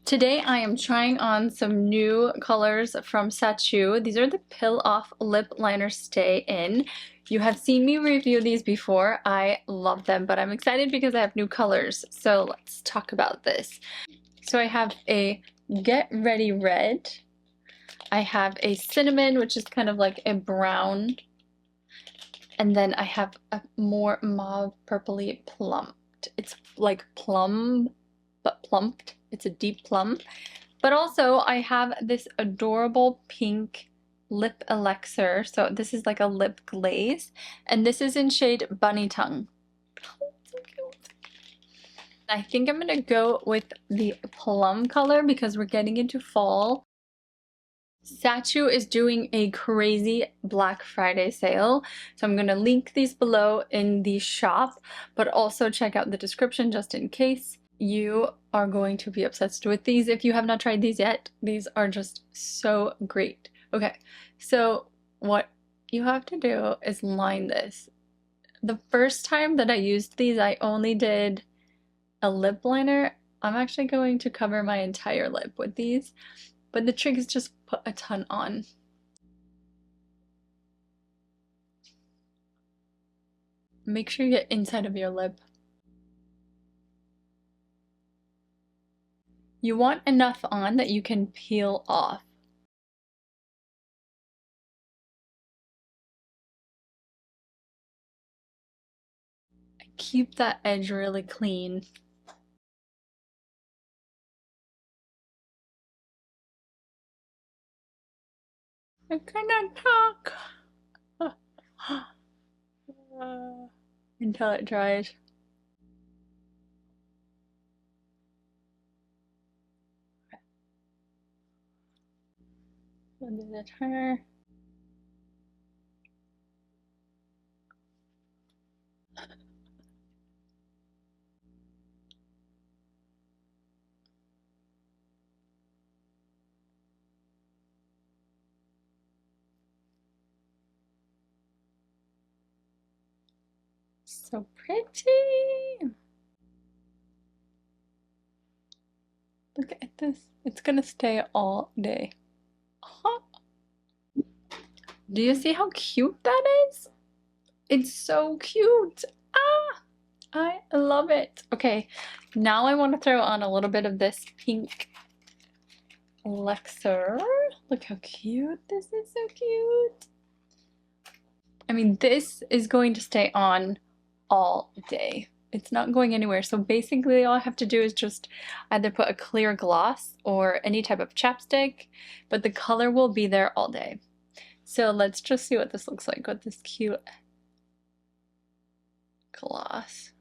Today I am trying on some new colors from Sachu. These are the Pill Off Lip Liner Stay In. You have seen me review these before. I love them, but I'm excited because I have new colors. So let's talk about this. So I have a Get Ready Red. I have a Cinnamon, which is kind of like a brown. And then I have a more mauve purpley plumped. It's like plum, but plumped. It's a deep plum. But also I have this adorable pink lip elixir. So this is like a lip glaze. And this is in shade Bunny Tongue. Oh, so cute. I think I'm gonna go with the plum color because we're getting into fall. Sachu is doing a crazy Black Friday sale, so I'm going to link these below in the shop, but also check out the description just in case. You are going to be obsessed with these if you have not tried these yet. These are just so great. Okay, so what you have to do is line this. The first time that I used these, I only did a lip liner. I'm actually going to cover my entire lip with these. But the trick is just put a ton on. Make sure you get inside of your lip. You want enough on that you can peel off. Keep that edge really clean. I cannot talk until it dries. Under the turner. So pretty. Look at this. It's gonna stay all day. Huh. Do you see how cute that is? It's so cute. Ah, I love it. Okay, now I want to throw on a little bit of this pink elixir. Look how cute. This is so cute. I mean, this is going to stay on all day. It's not going anywhere. So basically all I have to do is just either put a clear gloss or any type of chapstick, but the color will be there all day. So let's just see what this looks like with this cute gloss.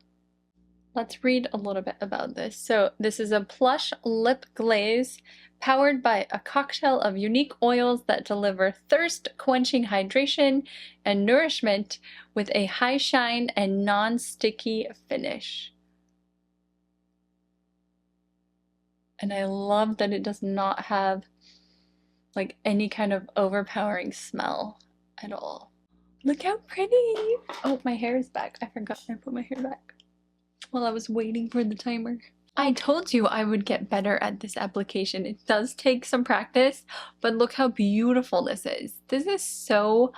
Let's read a little bit about this. So this is a plush lip glaze powered by a cocktail of unique oils that deliver thirst-quenching hydration and nourishment with a high shine and non-sticky finish. And I love that it does not have like any kind of overpowering smell at all. Look how pretty! Oh, my hair is back. I forgot I put my hair back while I was waiting for the timer. I told you I would get better at this application. It does take some practice, but look how beautiful this is. This is so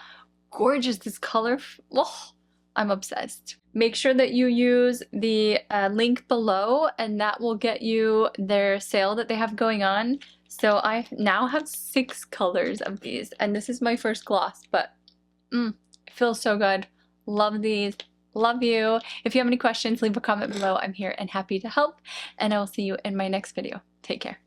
gorgeous. This color, oh, I'm obsessed. Make sure that you use the link below and that will get you their sale that they have going on. So I now have 6 colors of these and this is my first gloss, but it feels so good. Love these. Love you. If you have any questions, leave a comment below. I'm here and happy to help, and I will see you in my next video. Take care.